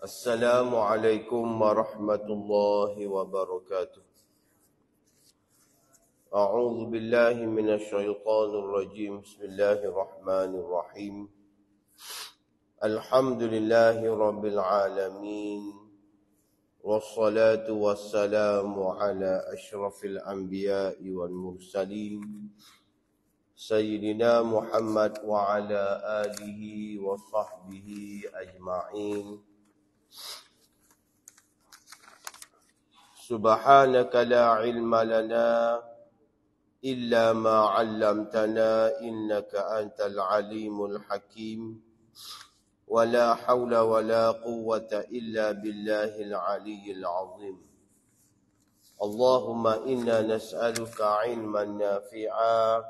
Assalamualaikum warahmatullahi wabarakatuh. A'udzu billahi minasyaitonir rajim. Bismillahirrahmanirrahim. Alhamdulillahi rabbil alamin. Wassalatu wassalamu ala asyrafil anbiya'i wal mursalin. Sayyidina Muhammad wa ala alihi wa sahbihi ajma'in. Subhanaka la ilma lana illa ma 'allamtana innaka antal alimul hakim wa la hawla wa la quwwata illa billahil aliyyil azim. Allahumma inna nas'aluka 'ilman nafi'a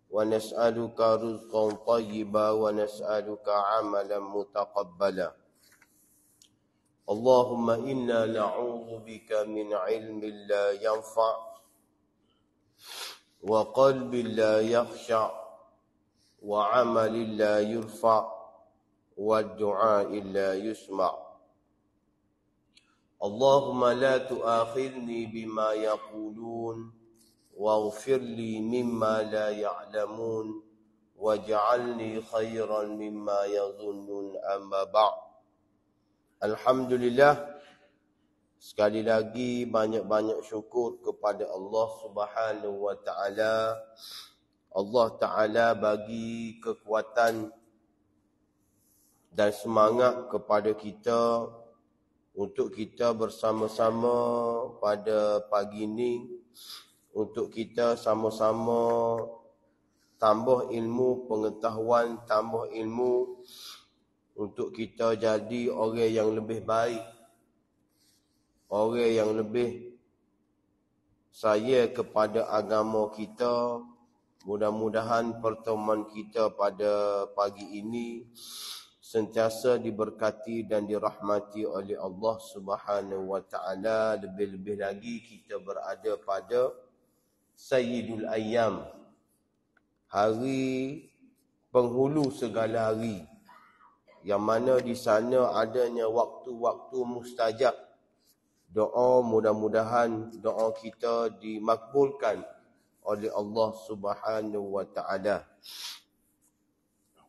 wa nas'aluka rizqan thayyiban wa nas'aluka 'amalan mutaqabbala. Allahumma inna na'udzu bika min ilmin la yanfa' wa qalbin la yakhsha' wa 'amalin la yurfa' wa du'a'in la yusma'. Allahumma la tu'akhidhni bima yaqulun waghfir li mimma la ya'lamun waj'alni khairan mimma yadhunnun amma ba'd. Alhamdulillah, sekali lagi banyak-banyak syukur kepada Allah Subhanahu wa taala. Allah Taala bagi kekuatan dan semangat kepada kita untuk kita bersama-sama pada pagi ini, untuk kita sama-sama tambah ilmu pengetahuan, tambah ilmu untuk kita jadi orang yang lebih baik, orang yang lebih sayang kepada agama kita. Mudah-mudahan pertemuan kita pada pagi ini sentiasa diberkati dan dirahmati oleh Allah Subhanahu wa taala. Lebih-lebih lagi kita berada pada Sayyidul Ayyam, hari penghulu segala hari, yang mana di sana adanya waktu-waktu mustajab. Doa, mudah-mudahan doa kita dimakbulkan oleh Allah Subhanahu wa taala.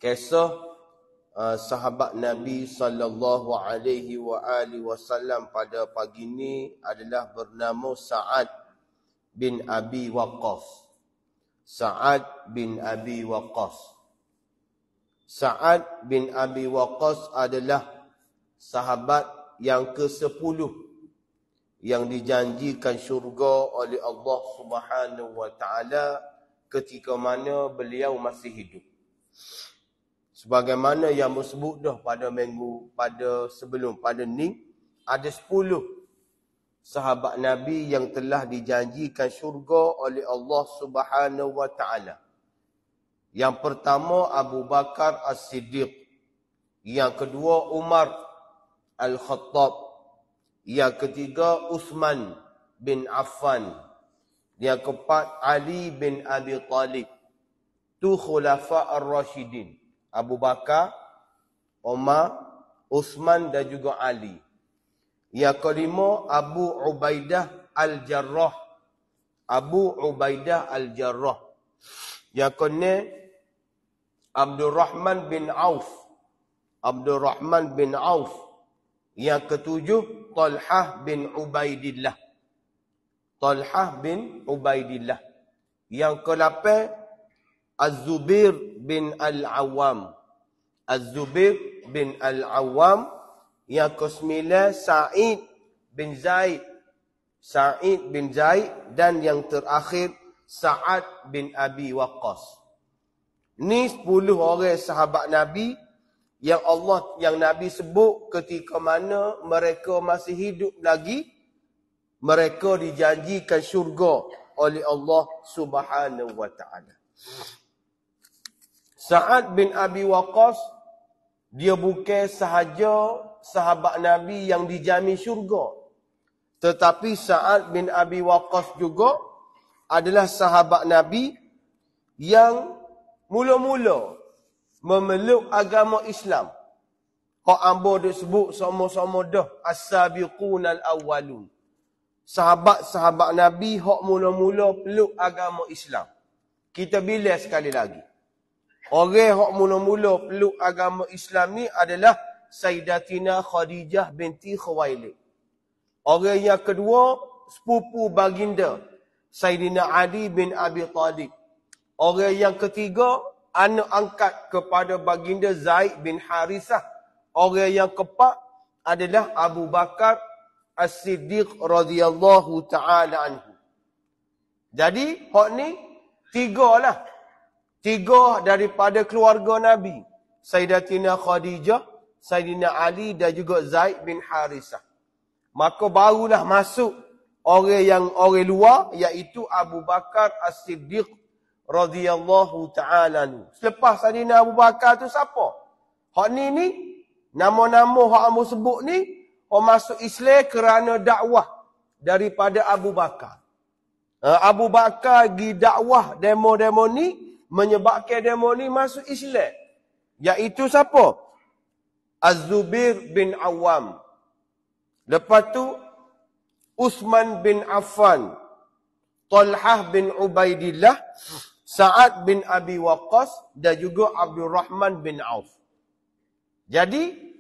Kisah sahabat Nabi sallallahu alaihi wasallam pada pagi ini adalah bernama Sa'ad bin Abi Waqqas. Sa'ad bin Abi Waqqas. Sa'ad bin Abi Waqqas adalah sahabat yang ke-10 yang dijanjikan syurga oleh Allah Subhanahu wa taala ketika mana beliau masih hidup. Sebagaimana yang disebut dah pada minggu pada ni, ada 10 sahabat Nabi yang telah dijanjikan syurga oleh Allah Subhanahu wa taala. Yang pertama Abu Bakar As-Siddiq, yang kedua Umar Al-Khattab, yang ketiga Uthman bin Affan, yang keempat Ali bin Abi Talib. Tu khulafa ar-Rashidin, Abu Bakar, Umar, Uthman dan juga Ali. Yang kelima Abu Ubaidah Al-Jarrah, Abu Ubaidah Al-Jarrah. Yang keenam Abdurrahman bin Auf, Abdurrahman bin Auf. Yang ketujuh Talhah bin Ubaidillah, Talhah bin Ubaidillah. Yang ke-8 Az-Zubair bin Al-Awwam, Az-Zubair bin Al-Awwam. Yang ke-9 Sa'id bin Zaid, Sa'id bin Zaid. Dan yang terakhir Sa'ad bin Abi Waqqas. Ni 10 orang sahabat Nabi yang Nabi sebut ketika mana mereka masih hidup lagi, mereka dijanjikan syurga oleh Allah Subhanahu wa taala. Sa'ad bin Abi Waqqas, dia bukan sahaja sahabat Nabi yang dijamin syurga, tetapi Sa'ad bin Abi Waqqas juga adalah sahabat Nabi yang mula-mula memeluk agama Islam. Hak ambo duk sebut sama-sama dah as-sabiqunal awwalun. Sahabat-sahabat Nabi hak mula-mula peluk agama Islam. Kita bilas sekali lagi. Orang hak mula-mula peluk agama Islam ni adalah Sayyidatina Khadijah binti Khuwailid. Orang yang kedua, sepupu baginda Sayyidina Ali bin Abi Talib. Orang yang ketiga, anak angkat kepada baginda Zaid bin Harithah. Orang yang keempat adalah Abu Bakar As-Siddiq radhiyallahu ta'ala anhu. Jadi, hak ni tiga lah. Tiga daripada keluarga Nabi. Sayyidatina Khadijah, Sayyidina Ali dan juga Zaid bin Harithah. Maka barulah masuk orang luar, iaitu Abu Bakar As-Siddiq radhiyallahu ta'ala anhu. Selepas Sayyidina Abu Bakar tu siapa? Hak ni nama-nama hak ambo sebut ni, orang masuk Islam kerana dakwah daripada Abu Bakar. Abu Bakar pergi dakwah demo-demo ni, menyebabkan demo ni masuk Islam. Iaitu siapa? Az-Zubair bin Awam. Lepas tu, Uthman bin Affan, Talhah bin Ubaidillah, Sa'ad bin Abi Waqqas dan juga Abdul Rahman bin Auf. Jadi,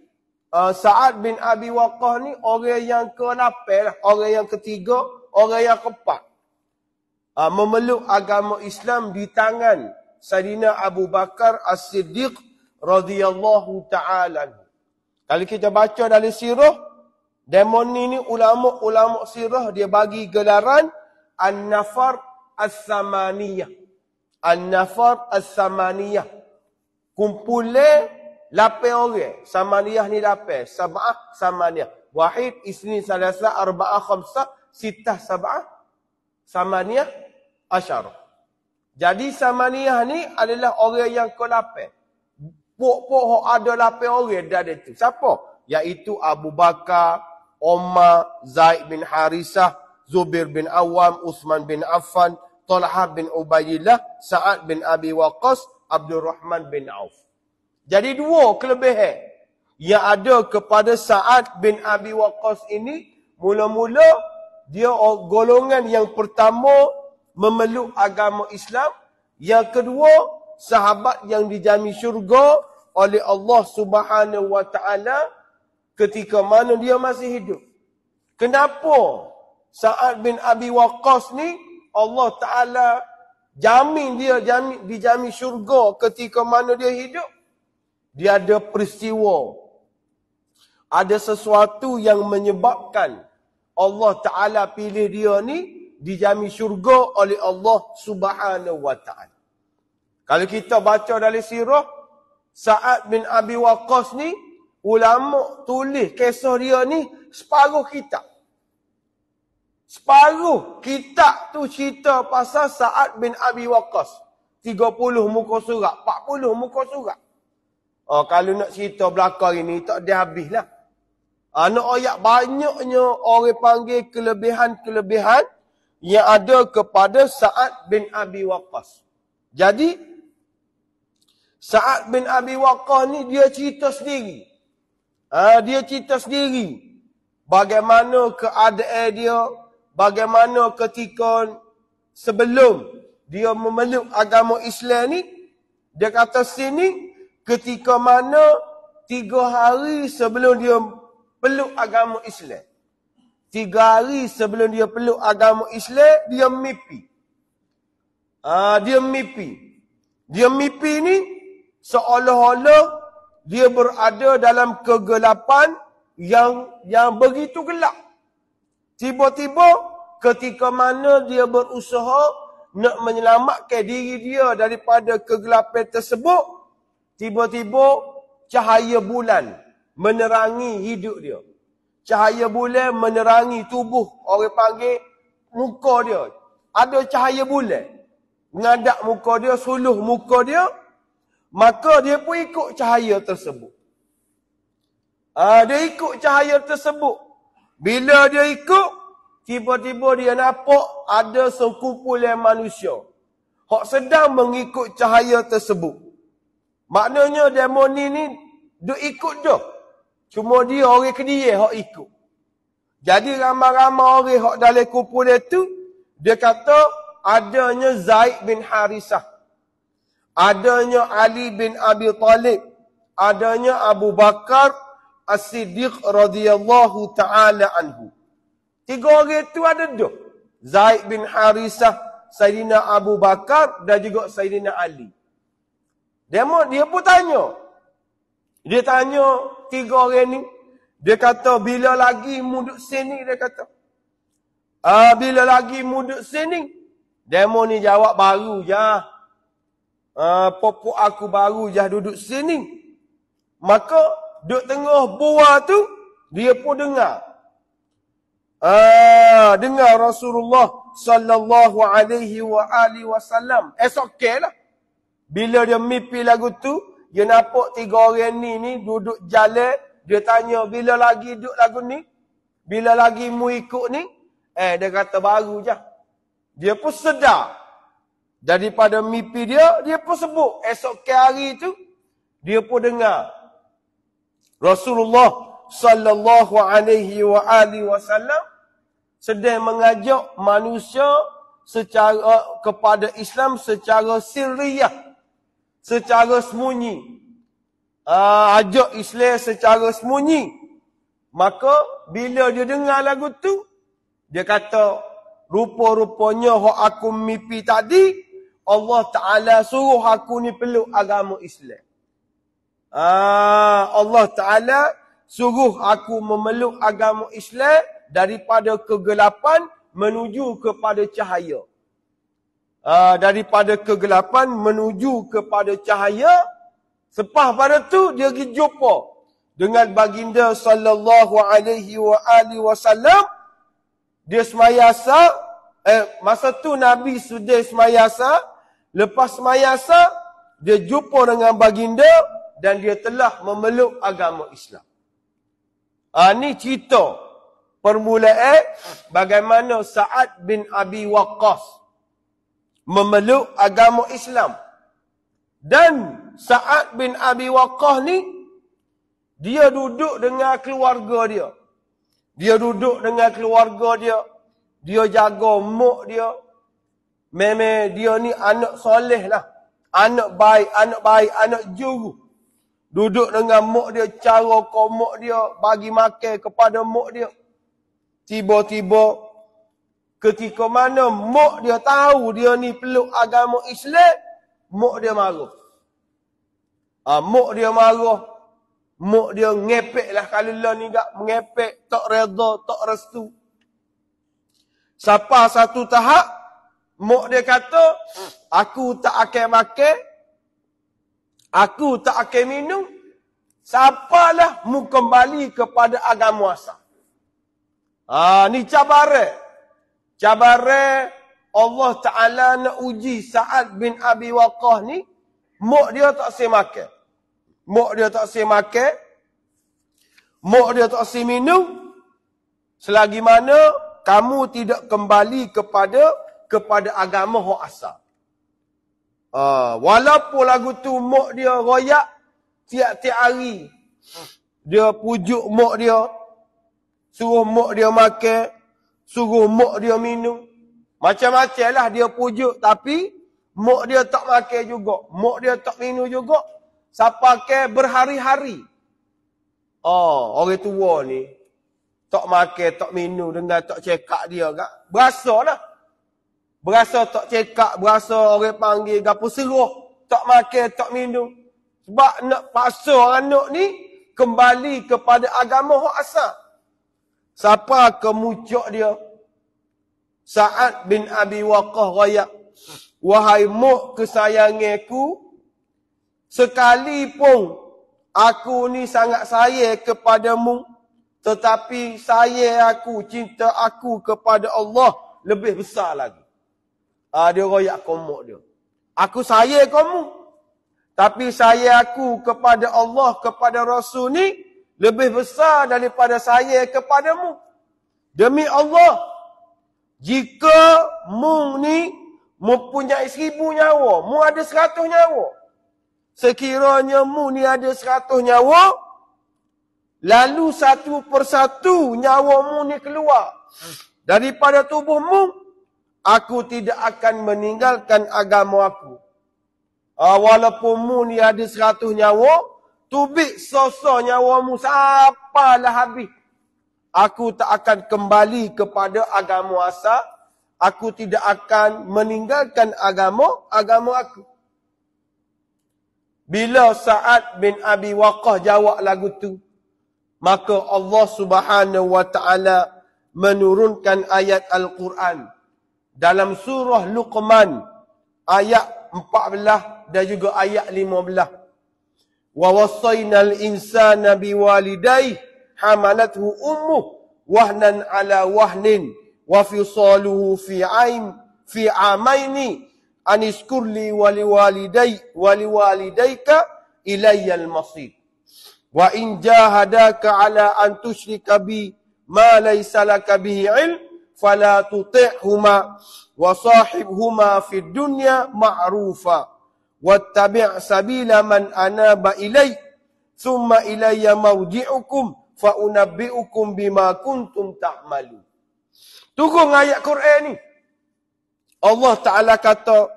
Sa'ad bin Abi Waqqas ni orang yang ke-8 lah. Orang yang ketiga, orang yang keempat. Memeluk agama Islam di tangan Sayyidina Abu Bakar As-Siddiq radhiyallahu ta'ala. Kalau kita baca dalam sirah, demon ni ulama sirah dia bagi gelaran An-Nafar As-Samaniyah. An-Nafar As-Samaniyah. Kumpulan 8 orang. Samaniyah ni 8. Sab'ah samaniyah. Wahid, isni, salasa, arba'ah, khamsah, sitah, sab'ah, samaniyah, asyarah. Jadi samaniyah ni adalah orang yang ke-8. Pok-pok ada 8 orang dah ada tu. Siapa? Iaitu Abu Bakar, Umar, Zaid bin Harithah, Zubair bin Awam, Uthman bin Affan, Talhah bin Ubaidillah, Sa'ad bin Abi Waqqas, Abdul Rahman bin Auf. Jadi 2 kelebihan yang ada kepada Sa'ad bin Abi Waqqas ini, mula-mula dia golongan yang pertama memeluk agama Islam, yang kedua sahabat yang dijamin syurga oleh Allah Subhanahu wa taala ketika mana dia masih hidup. Kenapa Sa'ad bin Abi Waqqas ni Allah Taala dijamin syurga ketika mana dia hidup? Dia ada peristiwa. Ada sesuatu yang menyebabkan Allah Ta'ala pilih dia ni dijamin syurga oleh Allah Subhanahu wa ta'ala. Kalau kita baca dalam sirah, Sa'ad bin Abi Waqqas ni, ulama tulis kisah dia ni separuh kitab. Separuh kitab tu cerita pasal Sa'ad bin Abi Waqqas. 30 muka surat, 40 muka surat. Kalau nak cerita belakang ini, tak ada habis lah. Nak ayat banyaknya orang panggil kelebihan-kelebihan yang ada kepada Sa'ad bin Abi Waqqas. Jadi, Sa'ad bin Abi Waqqas ni dia cerita sendiri. Dia cerita sendiri. Bagaimana keadaan dia, bagaimana ketika sebelum dia memeluk agama Islam ni, dia kata sini, ketika mana 3 hari sebelum dia peluk agama Islam. 3 hari sebelum dia peluk agama Islam, dia mimpi. Dia mimpi. Dia mimpi ni seolah-olah dia berada dalam kegelapan yang begitu gelap. Tiba-tiba ketika mana dia berusaha nak menyelamatkan diri dia daripada kegelapan tersebut, tiba-tiba cahaya bulan menerangi hidup dia. Cahaya bulan menerangi tubuh, orang panggil muka dia. Ada cahaya bulan mengadap muka dia, suluh muka dia, maka dia pun ikut cahaya tersebut. Dia ikut cahaya tersebut. Bila dia ikut, tiba-tiba dia nampak ada sekumpulan manusia hak sedang mengikut cahaya tersebut. Maknanya demoni ni dia ikut dia. Cuma dia orang Kediri hok ikut. Jadi ramai-ramai orang hok dalam kumpulan itu, dia kata adanya Zaid bin Harisah, adanya Ali bin Abi Talib, adanya Abu Bakar As-Siddiq radhiyallahu ta'ala anhu. 3 orang itu ada dah. Zaid bin Harisah, Sayyidina Abu Bakar dan juga Sayyidina Ali. Dia pun tanya. Dia tanya 3 orang ni. Dia kata, bila lagi mu duduk sini? Dia kata. Bila lagi mu duduk sini? Demo ni jawab baru je. Popok aku baru je duduk sini. Maka, duduk tengah buah tu, dia pun dengar. Dengar Rasulullah sallallahu alaihi wa alihi wasallam. Esok lah. Bila dia mimpi lagu tu, dia nampak 3 orang ni duduk jalan. Dia tanya, bila lagi duduk lagu ni? Bila lagi mu ikut ni? Dia kata baru je. Dia pun sedar. Daripada mimpi dia pun sebut. Esok hari tu, dia pun dengar. Rasulullah sallallahu alaihi wa alihi wasallam sedang mengajak manusia kepada Islam secara sirriyah, secara sembunyi. Ajak Islam secara sembunyi. Maka bila dia dengar lagu tu, dia kata, rupa-rupanya hak aku mimpi tadi, Allah Ta'ala suruh aku ni peluk agama Islam. Allah Ta'ala suruh aku memeluk agama Islam daripada kegelapan menuju kepada cahaya. Daripada kegelapan menuju kepada cahaya. Selepas pada tu dia pergi jumpa dengan baginda sallallahu alaihi wa alihi wasallam. Dia semayasa, masa tu Nabi sudah semayasa. Lepas semayasa, dia jumpa dengan baginda dan dia telah memeluk agama Islam. Ni cerita permulaan bagaimana Sa'ad bin Abi Waqqas memeluk agama Islam. Dan Sa'ad bin Abi Waqqas ni, dia duduk dengan keluarga dia. Dia duduk dengan keluarga dia. Dia jaga mak dia. Memang dia ni anak soleh lah. Anak baik, anak juru. Duduk dengan mak dia, cara kau mak dia, bagi makan kepada mak dia. Tiba-tiba, ketika mana mak dia tahu dia ni peluk agama Islam, mak dia marah. Mak dia marah. Mak dia ngepek lah kalau lah ni tak mengepek, tak reda, tak restu. Sampai satu tahap, mak dia kata, aku tak akan makan, aku tak akan minum, sampailah mu kembali kepada agama asal. Ni cabaran. Cabaran Allah Ta'ala nak uji Sa'ad bin Abi Waqqas ni, mak dia tak boleh makan. Mak dia tak boleh makan. Mak dia tak boleh minum. Selagi mana kamu tidak kembali kepada agama hak asal. Walaupun lagu tu mak dia royak tiap-tiap hari. Dia pujuk mak dia. Suruh mak dia makan. Suruh mak dia minum. Macam-macam lah dia pujuk. Tapi mak dia tak makan juga. Mak dia tak minum juga. Sampai ke berhari-hari. Orang tua ni. Tak makan, tak minum dengan tak cekak dia kak. Berasa lah. Berasa tak cekak, berasa orang panggil gapo seruh. Tak makan, tak minum. Sebab nak paksa anak ni kembali kepada agama hak asal. Siapa kemucuk dia? Sa'ad bin Abi Waqqas royak. Wahai mak kesayanganku, sekalipun aku ni sangat sayang kepadamu, tetapi sayang aku, cinta aku kepada Allah lebih besar lagi. Dia royak komok dia. Aku sayang kamu, tapi sayang aku kepada Allah, kepada Rasul ni lebih besar daripada sayang kepadamu. Demi Allah, jika mu ni mempunyai 1000 nyawa, mu ada 100 nyawa. Sekiranya mu ni ada 100 nyawa, lalu satu persatu nyawamu ni keluar daripada tubuhmu, aku tidak akan meninggalkan agama aku. Walaupun mu ni ada 100 nyawa, tubik sosok nyawamu sapalah habis, aku tak akan kembali kepada agama asal. Aku tidak akan meninggalkan agama aku. Bila Sa'ad bin Abi Waqqas jawab lagu tu, maka Allah Subhanahu wa taala menurunkan ayat Al-Quran dalam surah Luqman ayat 14 dan juga ayat 15. Wa wassaynal insana biwalidayhi hamalathu ummuhu wahnan ala wahnin wa fisaluhu fi amaini aniskurli waliwalidayka ilayyal masir. Wa in jahadaka ala an tusyrika bi ma laysa laka bihi ilm fala tuti'huma wa sahibhuma fid dunya ma'rufa wattabi' sabila man anaba ilay thumma ilayya marji'ukum fa unabbi'ukum bima kuntum ta'malun. Turun ayat Quran ni. Allah Ta'ala kata,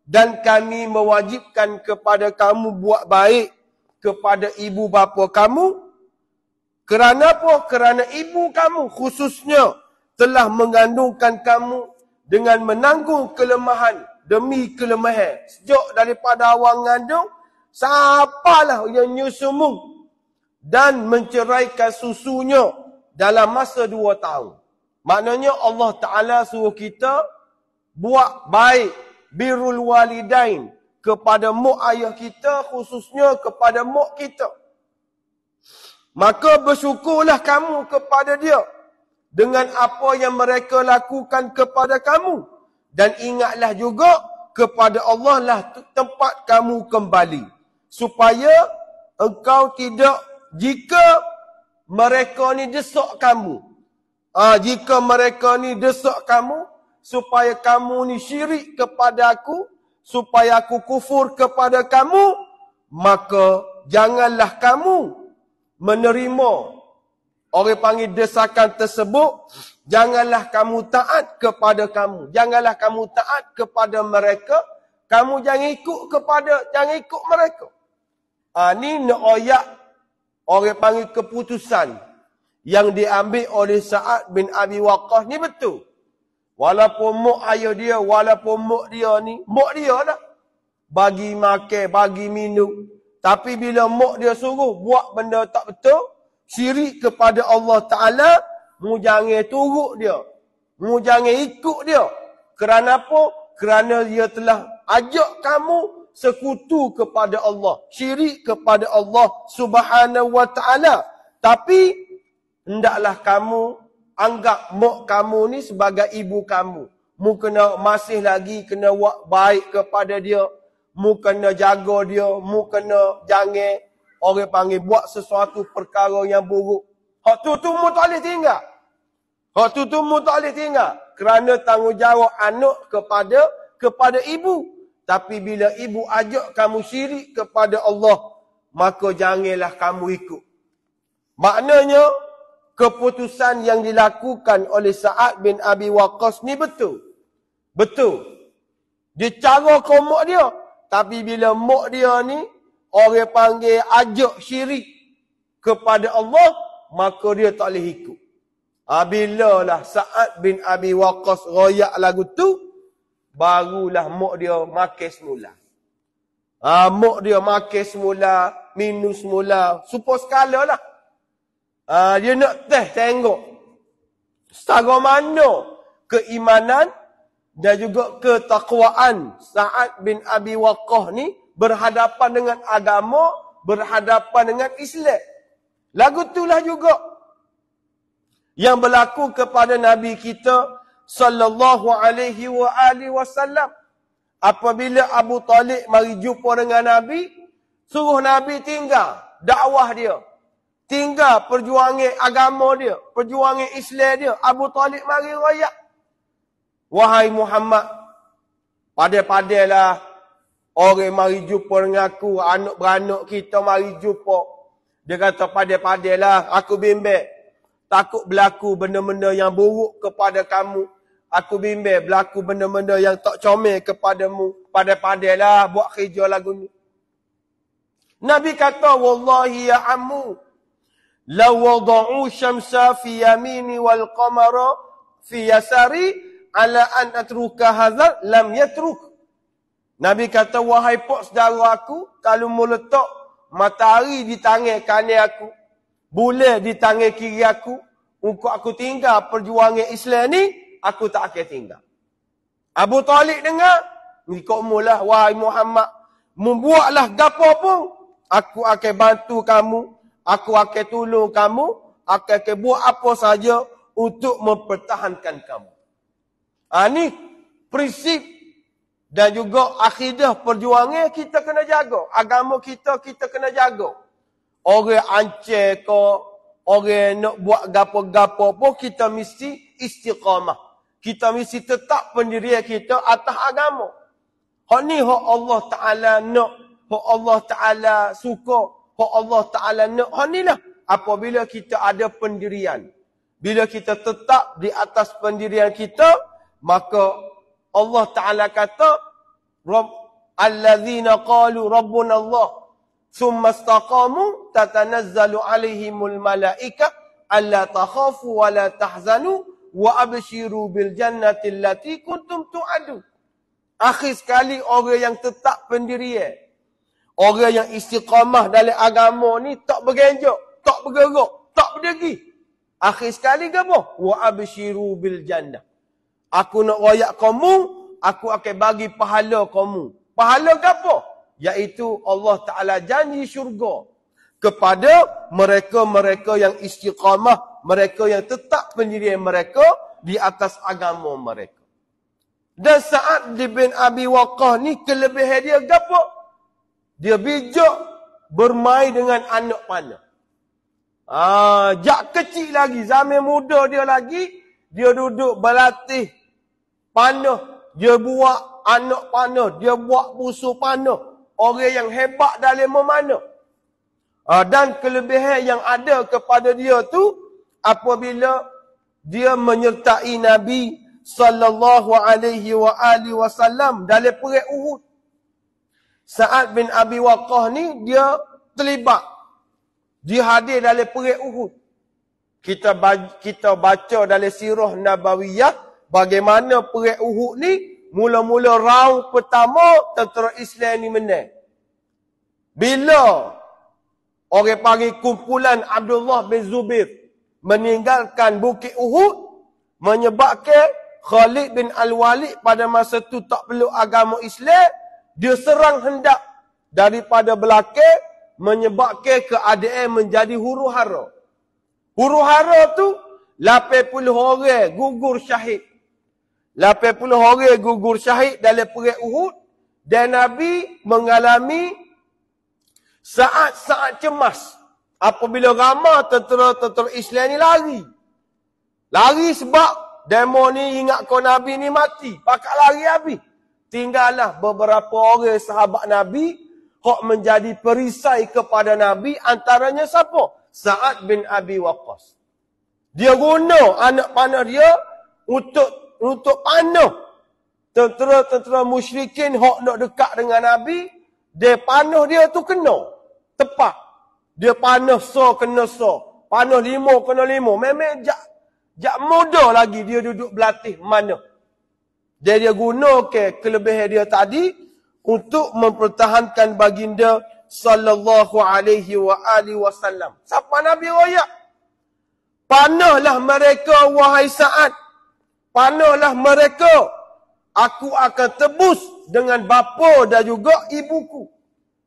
dan kami mewajibkan kepada kamu buat baik kepada ibu bapa kamu. Kerana apa? Kerana ibu kamu khususnya telah mengandungkan kamu dengan menanggung kelemahan demi kelemahan. Sejak daripada awal mengandung, siapalah yang nyusumu dan menceraikan susunya dalam masa 2 tahun. Maknanya Allah Ta'ala suruh kita buat baik birrul walidain kepada mak ayah kita, khususnya kepada mak kita. Maka bersyukurlah kamu kepada dia dengan apa yang mereka lakukan kepada kamu. Dan ingatlah juga kepada Allah lah tempat kamu kembali. Supaya engkau tidak, jika mereka ni desak kamu, jika mereka ni desak kamu, supaya kamu ni syirik kepada aku, supaya aku kufur kepada kamu, maka janganlah kamu menerima, orang panggil desakan tersebut, janganlah kamu taat kepada kamu, janganlah kamu taat kepada mereka, kamu jangan ikut mereka. Ni ayat orang panggil keputusan yang diambil oleh Sa'ad bin Abi Waqqas ni betul. Walaupun mak ayah dia, walaupun mak dia ni, mak dia lah bagi makan, bagi minum. Tapi bila mak dia suruh buat benda tak betul, syirik kepada Allah Ta'ala, mu jangan turut dia, mu jangan ikut dia. Kerana apa? Kerana dia telah ajak kamu sekutu kepada Allah, syirik kepada Allah Subhanahu wa Ta'ala. Tapi hendaklah kamu anggap mak kamu ni sebagai ibu kamu. Mu kena masih lagi kena buat baik kepada dia. Mu kena jaga dia. Mu kena jangan orang panggil buat sesuatu perkara yang buruk. Hak tu mu tak boleh tinggal. Hak tu mu tak boleh tinggal. Kerana tanggungjawab anak kepada ibu. Tapi bila ibu ajak kamu syirik kepada Allah, maka janganlah kamu ikut. Maknanya, keputusan yang dilakukan oleh Sa'ad bin Abi Waqqas ni betul. Betul. Dia cara ke mak dia. Tapi bila mak dia ni, orang panggil ajak syirik kepada Allah, maka dia tak boleh ikut. Bila lah Sa'ad bin Abi Waqqas royak lagu tu, barulah mak dia makan semula. Mak dia makan semula, minum semula, supaya skala lah. Dia nak tengok setara mana keimanan dan juga ketakwaan Sa'ad bin Abi Waqqas ni berhadapan dengan agama, berhadapan dengan Islam. Lagu itulah juga yang berlaku kepada Nabi kita sallallahu alaihi wasallam. Apabila Abu Talib mari jumpa dengan Nabi, suruh Nabi tinggal dakwah dia, tinggal perjuangan agama dia, perjuangan Islam dia. Abu Talib mari royak, wahai Muhammad, padai-padailah orang mari jumpa dengan aku, anak beranak kita mari jumpa. Dia kata, padai-padailah, aku bimbang. Takut berlaku benda-benda yang buruk kepada kamu. Aku bimbang berlaku benda-benda yang tak comel kepadamu. Padai-padailah buat kerja lagu ni. Nabi kata, wallahi ya ammu, law wada'u syamsa fi yamini wal qamara fi yasari ala an atruka hadzal lam yatruk. Nabi kata, wahai pok saudara aku, kalau mu letak matahari di tangan kanan aku, bulan di tangan kiri aku, untuk aku tinggal perjuangan Islam ni, aku tak akan tinggal. Abu Talib dengar, ikut mulah, wahai Muhammad, membuatlah gapo pun, aku akan bantu kamu, aku akan tolong kamu, aku akan buat apa saja untuk mempertahankan kamu. Ini prinsip dan juga akidah perjuangan kita kena jaga. Agama kita kena jaga. Orang ancam ke, orang nak buat gapo-gapo pun kita mesti istiqamah. Kita mesti tetap pendirian kita atas agama. Hak ni hak Allah Ta'ala nak, hak Allah Ta'ala suka, hak Allah Ta'ala nak. Hak ni lah. Apabila kita ada pendirian. Bila kita tetap di atas pendirian kita, maka Allah Ta'ala kata, allazina qalu rabbuna Allah thumma istaqamu tatanazzalu alaihimul malaika alla takhafu wa la tahzanu wa abshiru bil jannati allati kuntum tu'adu. Akhir sekali orang yang tetap pendirian, orang yang istiqamah dalam agama ni tak bergenjok, tak bergerak, tak berdegi. Akhir sekali apa? Wa abshiru bil jannah. Aku nak royak kamu, aku akan bagi pahala kamu. Pahala apa? Iaitu Allah Ta'ala janji syurga kepada mereka-mereka yang istiqamah, mereka yang tetap pendirian mereka di atas agama mereka. Dan Sa'ad bin Abi Waqqas ni kelebihan dia apa? Dia bijak bermain dengan anak panah. Jak kecil lagi, zaman muda dia lagi, dia duduk berlatih panah, dia buat anak panah, dia buat busur panah. Orang yang hebat dalam memanah. Dan kelebihan yang ada kepada dia tu, apabila dia menyertai Nabi sallallahu alaihi wasallam dalam perang Uhud. Sa'ad bin Abi Waqqas ni dia terlibat. Dia hadir dalam perang Uhud. Kita baca dalam sirah Nabawiyah bagaimana perang Uhud ni mula-mula round pertama tentera Islam ni menang. Bila orang panggil kumpulan Abdullah bin Zubair meninggalkan Bukit Uhud, menyebabkan Khalid bin Al-Walid pada masa tu tak peluk agama Islam, dia serang hendak daripada belakang, menyebabkan keadaan menjadi huru-hara. Huru-hara tu 80 orang gugur syahid. 80 orang gugur syahid dalam perang Uhud, dan Nabi mengalami saat-saat cemas apabila ramai tentera-tentera Islam ni lari. Lari sebab demo ni ingat kau Nabi ni mati, pakat lari habis. Tinggallah beberapa orang sahabat Nabi hak menjadi perisai kepada Nabi, antaranya siapa? Sa'ad bin Abi Waqqas. Dia guna anak panah dia untuk panah tentera-tentera musyrikin hak nak dekat dengan Nabi. Dia panah dia tu kena tepat. Dia panah so kena so. Panah 5 kena 5. Memang jak muda lagi dia duduk berlatih mana. Dia guna kelebihan dia tadi untuk mempertahankan baginda sallallahu alaihi wasallam. Siapa Nabi royak? Panahlah mereka wahai Sa'ad. Panahlah mereka. Aku akan tebus dengan bapa dan juga ibuku.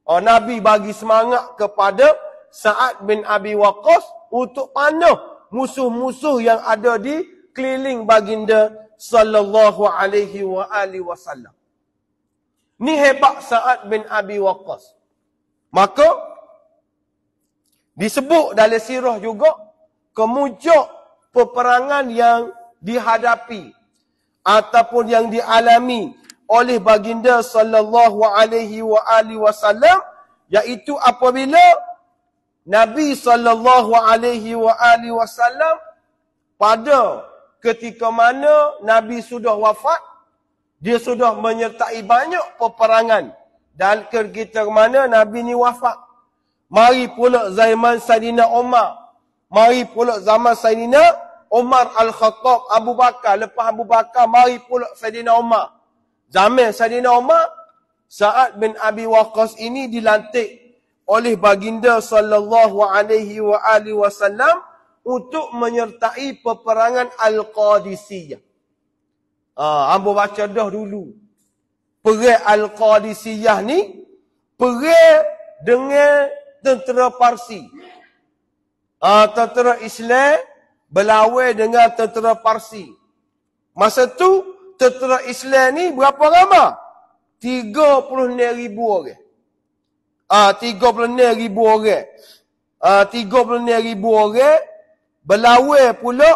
Nabi bagi semangat kepada Sa'ad bin Abi Waqqas untuk panah musuh-musuh yang ada di keliling baginda sallallahu alaihi wasallam. Ni hebat Sa'ad bin Abi Waqqas. Maka disebut dalam sirah juga kemuncak peperangan yang dihadapi ataupun yang dialami oleh baginda sallallahu alaihi wasallam, iaitu apabila Nabi SAW pada ketika mana Nabi sudah wafat, dia sudah menyertai banyak peperangan. Dan ketika mana Nabi ni wafat. Mari pula zaman Saidina Umar. Mari pula zaman Saidina Umar Al-Khattab, Abu Bakar. Lepas Abu Bakar, mari pula Saidina Umar. Zaman Saidina Umar, Sa'ad bin Abi Waqqas ini dilantik oleh baginda sallallahu alaihi wasallam untuk menyertai peperangan Al-Qadisiyah. Hamba baca dah dulu. Perang Al-Qadisiyah ni perang dengan tentera Parsi. Tentera Islam berlawan dengan tentera Parsi. Masa tu tentera Islam ni berapa ramai? 36,000 orang. 36,000 orang. 36,000 orang berlawan pula.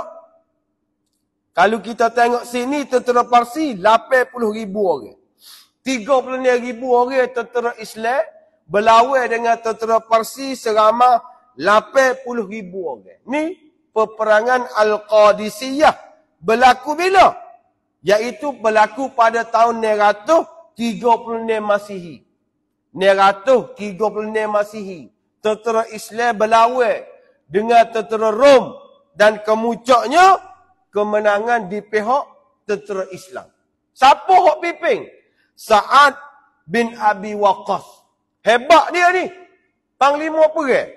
Kalau kita tengok sini tentera Parsi 80,000 orang. 36,000 orang tentera Islam berlawan dengan tentera Parsi seramai 80,000 orang. Ni peperangan Al-Qadisiyah berlaku bila? Iaitu berlaku pada tahun 936 Masihi. 936 Masihi. Tentera Islam berlawan dengan tentera Rom dan kemuncaknya kemenangan di pihak tentera Islam. Siapa hok pimpin? Sa'ad bin Abi Waqqas. Hebat dia ni. Panglima perang.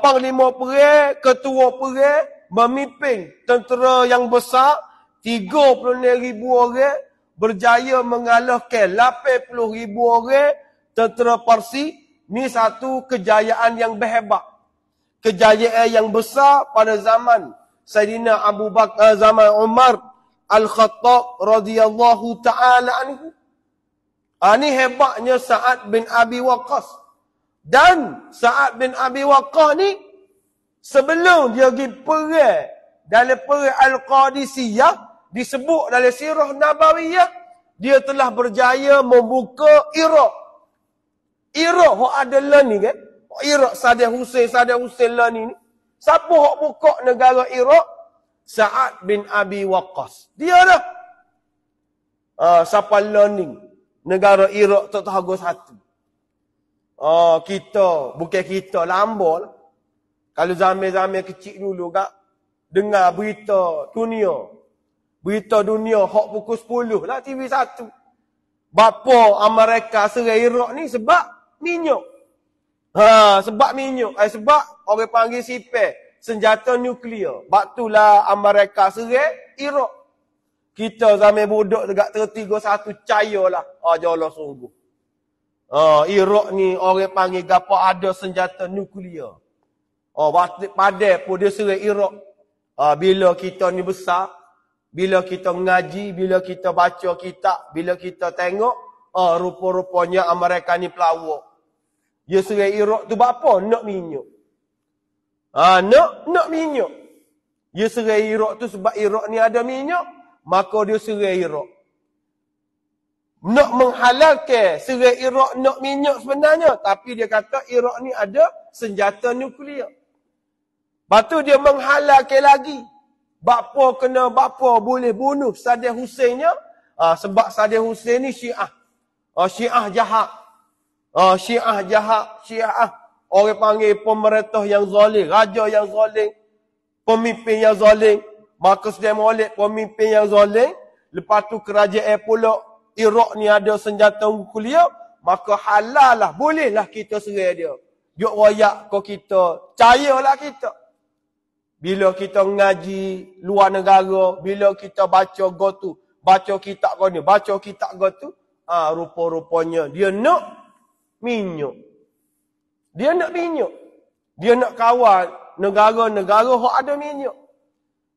Panglima perang, ketua perang, memimpin tentera yang besar, 36,000 orang, berjaya mengalahkan 80,000 orang tentera Parsi. Ni satu kejayaan yang berhebat. Kejayaan yang besar pada zaman Saidina Abu Bakar, zaman Umar Al-Khattab radhiyallahu ta'ala anhu. Ini hebatnya Sa'ad bin Abi Waqqas. Dan Sa'ad bin Abi Waqqas ni, sebelum dia pergi perang dalam perang Al-Qadisiyah, disebut dalam sirah Nabawiyah, dia telah berjaya membuka Iraq. Iraq yang ada lah ni kan? Iraq Saddam Hussein lah ni. Siapa yang buka negara Iraq? Sa'ad bin Abi Waqqas. Dia dah. Siapa learning negara Iraq tak tahu satu. Kita, bukan kita, lambat lah. Kalau zaman-zaman kecil dulu kak, dengar berita dunia. Berita dunia, hak pukul 10 lah TV 1. Bapa Amerika serang Iraq ni sebab minyak. Sebab minyak. Sebab orang panggil sipil senjata nuklear. Baktulah Amerika serang Iraq. Kita zaman budak dekat 331 cayalah. Jauh sungguh. Iraq ni orang panggil gapa ada senjata nuklear. Padahal pun dia serang Iraq. Bila kita ni besar, bila kita mengaji, bila kita baca kitab, bila kita tengok, rupa-rupanya Amerika ni pelawak. Dia serang Iraq tu buat apa? Nak minyak. Nak minyak. Dia serang Iraq tu sebab Iraq ni ada minyak, maka dia serang Iraq. Nak menghalalkan serang Iraq nak minyak sebenarnya, tapi dia kata Iraq ni ada senjata nuklear. Lepas tu dia menghalalkan lagi. Bapa boleh bunuh Saddam Husseinnya, sebab Saddam Hussein ni Syiah. Syiah jahat. Syiah jahat, Syiah. Orang panggil pemerintah yang zalim, raja yang zalim, pemimpin yang zalim. Maka sedang molek pemimpin yang zalim, lepas tu kerajaan pula Iraq ni ada senjata nuklear, maka halal lah, bolehlah kita serang dia. Jok royak kau kita, percayalah kita. Bila kita ngaji luar negara, bila kita baca gotu, baca kitab kau ni, baca kitab gotu, rupa-rupanya dia nak minyak. Dia nak minyak. Dia nak kawal negara-negara yang ada minyak.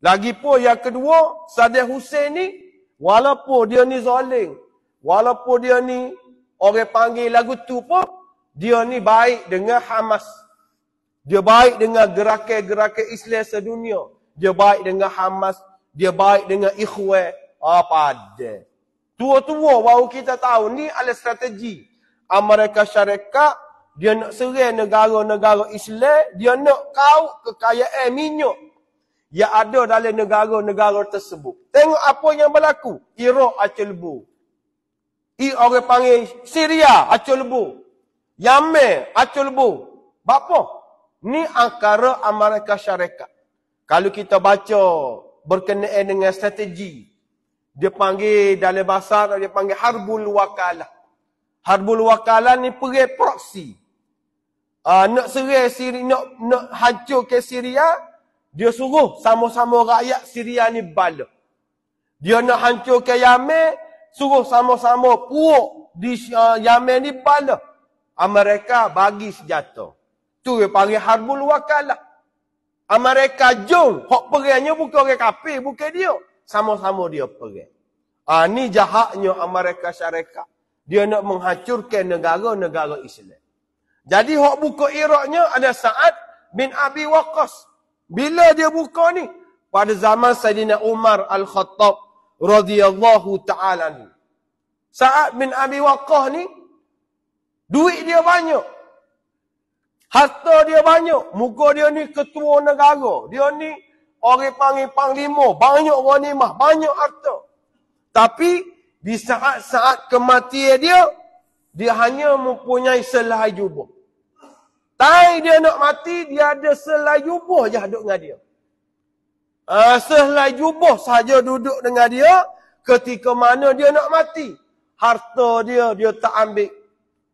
Lagipun yang kedua, Saddam Hussein ni, walaupun dia ni zalim, walaupun dia ni orang panggil lagu tu pun, dia ni baik dengan Hamas. Dia baik dengan gerakan-gerakan Islam sedunia. Dia baik dengan Hamas. Dia baik dengan Ikhwan. Pada. Tua-tua baru kita tahu. Ni adalah strategi Amerika Syarikat dia nak serang negara-negara Islam, dia nak kau kekayaan minyak yang ada dalam negara-negara tersebut. Tengok apa yang berlaku. Iraq acul lebu. Orang panggil Syria acul lebu. Yemen acul lebu. Bapa? Ni angkara Amerika Syarikat. Kalau kita baca berkenaan dengan strategi, dia panggil dalam bahasa dia panggil harbul wakalah. Harbul wakalah ni perang proksi. Nak serang Syria, nak hancurkan Syria, dia suruh sama-sama rakyat Syria ni bala. Dia nak hancurkan Yemen, suruh sama-sama puak di Yemen ni bala. Amerika bagi senjata. Tu dia panggil harbul wakalah. Amerika jom, hak perangnya bukan orang kafir, bukan dia. Sama-sama dia perang. Ni jahatnya Amerika Syarikat. Dia nak menghancurkan negara-negara Islam. Jadi hak buka Iraknya ada Sa'ad bin Abi Waqqas. Bila dia buka ni? Pada zaman Sayyidina Umar Al-Khattab radhiyallahu ta'ala ni. Sa'ad bin Abi Waqqas ni, duit dia banyak. Harta dia banyak. Muka dia ni ketua negara. Dia ni orang panggil panglima. Banyak ghanimah. Banyak harta. Tapi di saat-saat kematian dia hanya mempunyai selai jubah. Tai dia nak mati, dia ada selai jubah je duduk dengan dia. Selai jubah saja duduk dengan dia ketika mana dia nak mati. Harta dia tak ambil.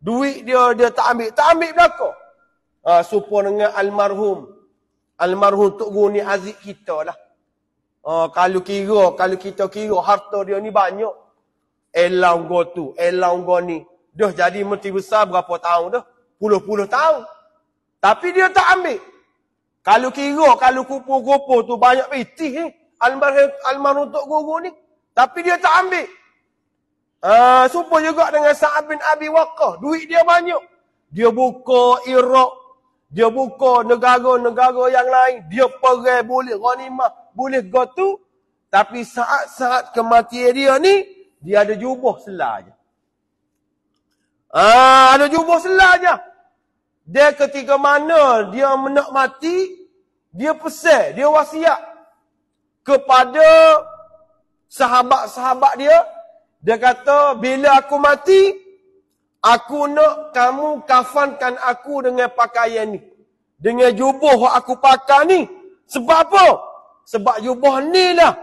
Duit dia tak ambil. Tak ambil belakang. Supaya dengan almarhum Tok Guru ni aziz kita lah. Kalau kita kira harta dia ni banyak. Elang go tu, elang go ni. Dah jadi menteri besar berapa tahun dah? Puluh-puluh tahun. Tapi dia tak ambil. Kalau kupu-kupu tu banyak pitih almarhum Tok Guru ni. Tapi dia tak ambil. Supaya juga dengan Sa'ad bin Abi Waqqas. Duit dia banyak. Dia buka Iraq. Dia buka negara-negara yang lain. Dia perang boleh ghanimah. Boleh gotu. Tapi saat-saat kematian dia ni, dia ada jubah selah je. Ada jubah selah je. Dia ketika mana dia nak mati, dia pesan, dia wasiat kepada sahabat-sahabat dia. Dia kata, bila aku mati, aku nak kamu kafankan aku dengan pakaian ni. Dengan jubah yang aku pakai ni. Sebab apa? Sebab jubah ni lah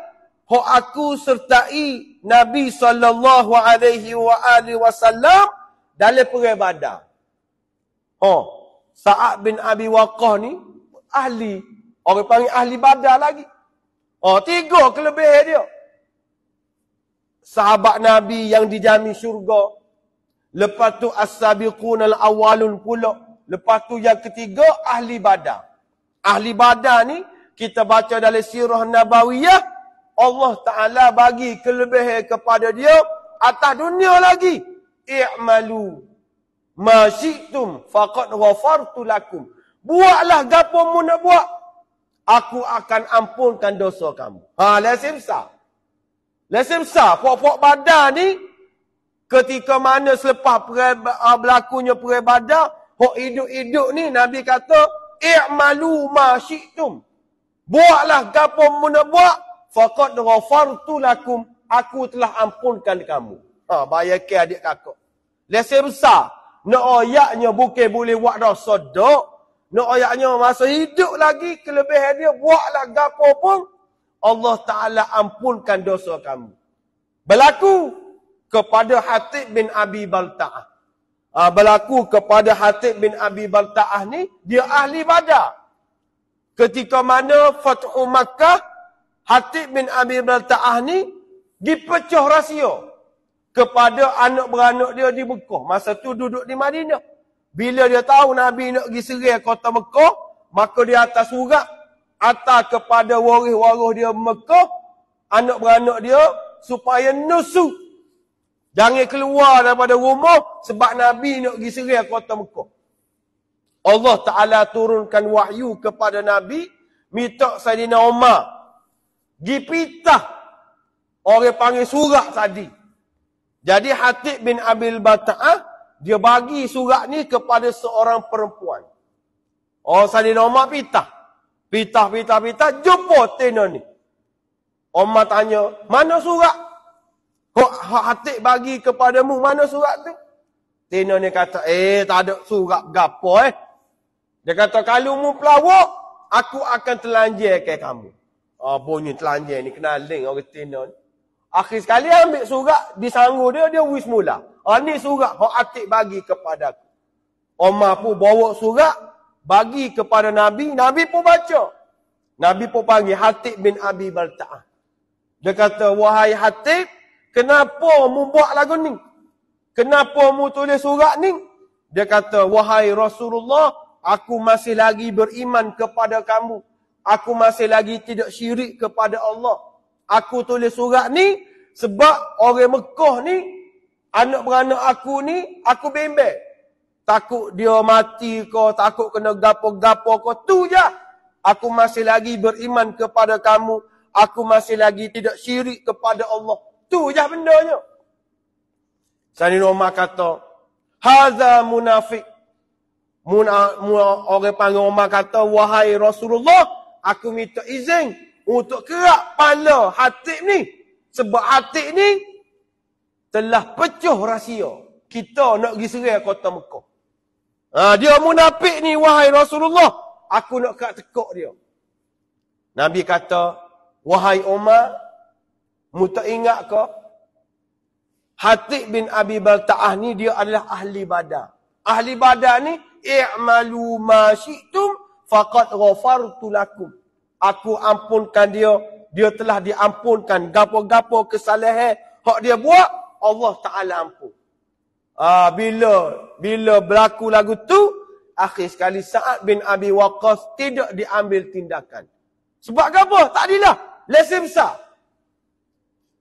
yang aku sertai Nabi SAW dalam perang Badar. Sa'ad bin Abi Waqqas ni ahli. Orang panggil ahli Badar lagi. 3 kelebihan dia. Sahabat Nabi yang dijamin syurga. Lepas tu as-sabiqun al-awwalun pula. Lepas tu yang ketiga ahli Badar. Ahli Badar ni kita baca dalam sirah Nabawiyah, Allah Taala bagi kelebihan kepada dia atas dunia lagi. I'malu ma syi'tum faqad ghafartu lakum. Buatlah gapo mu nak buat, aku akan ampunkan dosa kamu. Lazim sah. Pok-pok Badar ni ketika mana selepas berlakunya perang Badar, hok hidup-hidup ni Nabi kata, i'malu ma syi'tum. Buatlah gapo mu nak buat, faqad ghafartu lakum, aku telah ampunkan kamu. Bayangkan adik kakak. Lesson besar. Nak ayatnya bukan boleh buat dosa dok. Nak ayatnya masa hidup lagi kelebihan dia, buatlah gapo pun Allah Taala ampunkan dosa kamu. Berlaku kepada Hatib bin Abi Balta'ah. Berlaku kepada Hatib bin Abi Balta'ah ni, dia ahli Badar. Ketika mana Fathu Makkah, Hatib bin Abi Balta'ah ni dipecah rahsia kepada anak beranak dia di Mekah. Masa tu duduk di Madinah. Bila dia tahu Nabi nak pergi serang kota Mekah, maka dia atas surat atas kepada waris-waris dia Mekah, anak beranak dia, supaya nusuk. Jangan keluar daripada rumah sebab Nabi nak pergi serang kota Mekah. Allah Ta'ala turunkan wahyu kepada Nabi, minta Sayyidina Umar dipitah orang panggil surat tadi. Jadi Hatib bin Abi Balta'ah dia bagi surat ni kepada seorang perempuan. Oh, Sayyidina Umar pitah, jumpa tena ni. Umar tanya, mana surat? Hak Hatib bagi kepadamu, mana surat tu? Tena ni kata, tak ada surat gapo Dia kata, kalau mu pelawak, aku akan telanjangkan kamu. Bunyi telanjang ni, kenaling orang tena ni. Akhir sekali ambil surat, disanggup dia wis mula. Ni surat hak Hatib bagi kepada aku. Umar pun bawa surat, bagi kepada Nabi, Nabi pun baca. Nabi pun panggil Hatib bin Abi Balta'ah. Dia kata, wahai Hatib, kenapa mu buat lagu ni? Kenapa mu tulis surat ni? Dia kata, wahai Rasulullah, aku masih lagi beriman kepada kamu. Aku masih lagi tidak syirik kepada Allah. Aku tulis surat ni sebab orang Mekah ni, anak beranak aku ni, aku bimbang. Takut dia mati ke, takut kena gapo-gapo ke, tu je. Aku masih lagi beriman kepada kamu. Aku masih lagi tidak syirik kepada Allah. Tu je bendanya. Sayyidina Umar kata, haza munafik. Orang panggil Umar kata, wahai Rasulullah, aku minta izin untuk kerak pala Hatib ni. Sebab Hatib ni telah pecah rahsia. Kita nak pergi serang kota Mekah. Dia munafik ni, wahai Rasulullah. Aku nak kerak tekuk dia. Nabi kata, wahai Umar, mu tak ingat ke? Hatib bin Abi Balta'ah ni dia adalah ahli Badar. Ahli Badar ni, i'malu ma syi'tum faqad ghafartu lakum. Aku ampunkan dia. Dia telah diampunkan. Gapo-gapo kesalahan hak dia buat, Allah Ta'ala ampun. Bila berlaku lagu tu, akhir sekali Sa'ad bin Abi Waqqas tidak diambil tindakan. Sebab apa? Tak adilah. Lesen besar.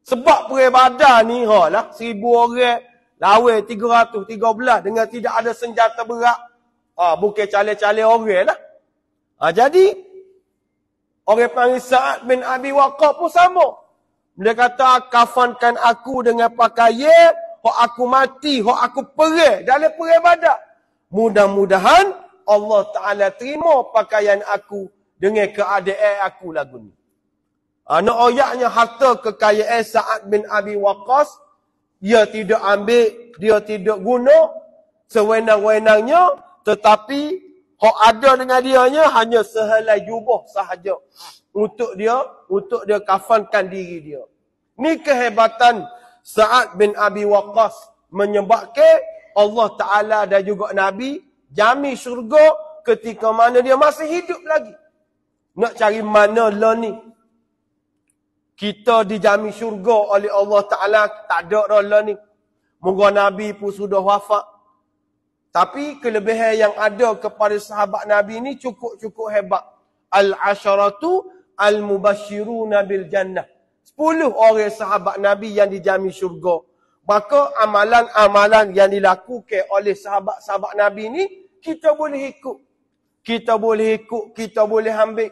Sebab perang Badar ni, 1,000 orang, lawan 313 dengan tidak ada senjata berat. Bukan calon-calon orang lah. Jadi, orang panggil Sa'ad bin Abi Waqqas pun sama. Dia kata, kafankan aku dengan pakaian, hak aku mati, hak aku perang dalam perang Badar. Mudah-mudahan Allah Ta'ala terima pakaian aku dengan keadaan aku lagu ni. Nak ayatnya harta kekayaan Sa'ad bin Abi Waqqas, dia tidak ambil, dia tidak guna sewenang-wenangnya, tetapi hak ada dengan dianya hanya sehelai jubah sahaja untuk dia kafankan diri dia. Ni kehebatan Sa'ad bin Abi Waqqas menyebabkan Allah Ta'ala dan juga Nabi jamin syurga ketika mana dia masih hidup lagi. Nak cari mana lah ni? Kita dijamin syurga oleh Allah Ta'ala, tak ada lah ni. Moga Nabi pun sudah wafat. Tapi kelebihan yang ada kepada sahabat Nabi ni cukup-cukup hebat. Al-asharatu al-mubashiruna bil jannah. 10 orang sahabat Nabi yang dijamin syurga. Maka amalan-amalan yang dilakukan oleh sahabat-sahabat Nabi ni, kita boleh ikut. Kita boleh ambil.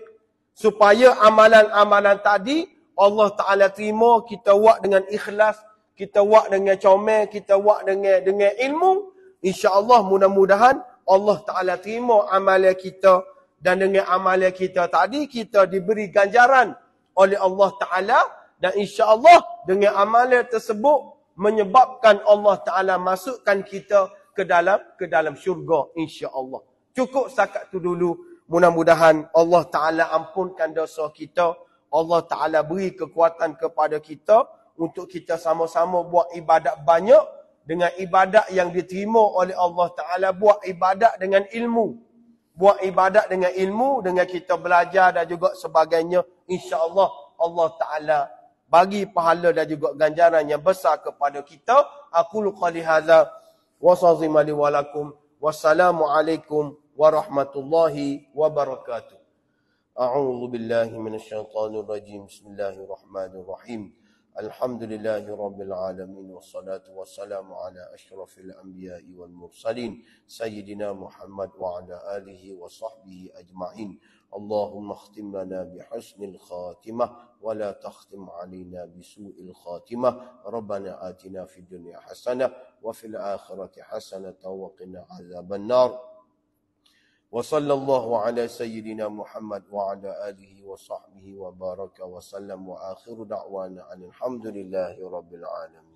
Supaya amalan-amalan tadi, Allah Ta'ala terima, kita buat dengan ikhlas, kita buat dengan comel, kita buat dengan ilmu. InsyaAllah mudah-mudahan Allah Ta'ala terima amalan kita. Dan dengan amalan kita tadi, kita diberi ganjaran oleh Allah Ta'ala. Dan insyaAllah dengan amalan tersebut, menyebabkan Allah Ta'ala masukkan kita ke dalam syurga insya-Allah. Cukup setakat tu dulu. Mudah-mudahan Allah Ta'ala ampunkan dosa kita. Allah Ta'ala beri kekuatan kepada kita untuk kita sama-sama buat ibadat banyak dengan ibadat yang diterima oleh Allah Ta'ala. Buat ibadat dengan ilmu. Buat ibadat dengan ilmu, dengan kita belajar dan juga sebagainya. InsyaAllah Allah Ta'ala bagi pahala dan juga ganjaran yang besar kepada kita. Aqulu qali hadza wa sazimali walakum. Wassalamualaikum warahmatullahi wabarakatuh. A'udzu billahi minasyaitonir rajim. Bismillahirrahmanirrahim. Alhamdulillahi Rabbil Alamin. Wassalatu wassalamu ala ashrafil anbiya'i wal mursalin. Sayyidina Muhammad wa ala alihi wa sahbihi ajma'in. Allahumma khtim lana bihusnil khatimah. Wa la takhtim alina bisu'il khatimah. Rabbana atina fid dunya hasanah. Wa fil akhirati hasanah. Wa qina azaban nar. وصلى الله على سيدنا محمد وعلى آله وصحبه وبارك وسلم وآخر دعوانا أن الحمد لله رب العالمين.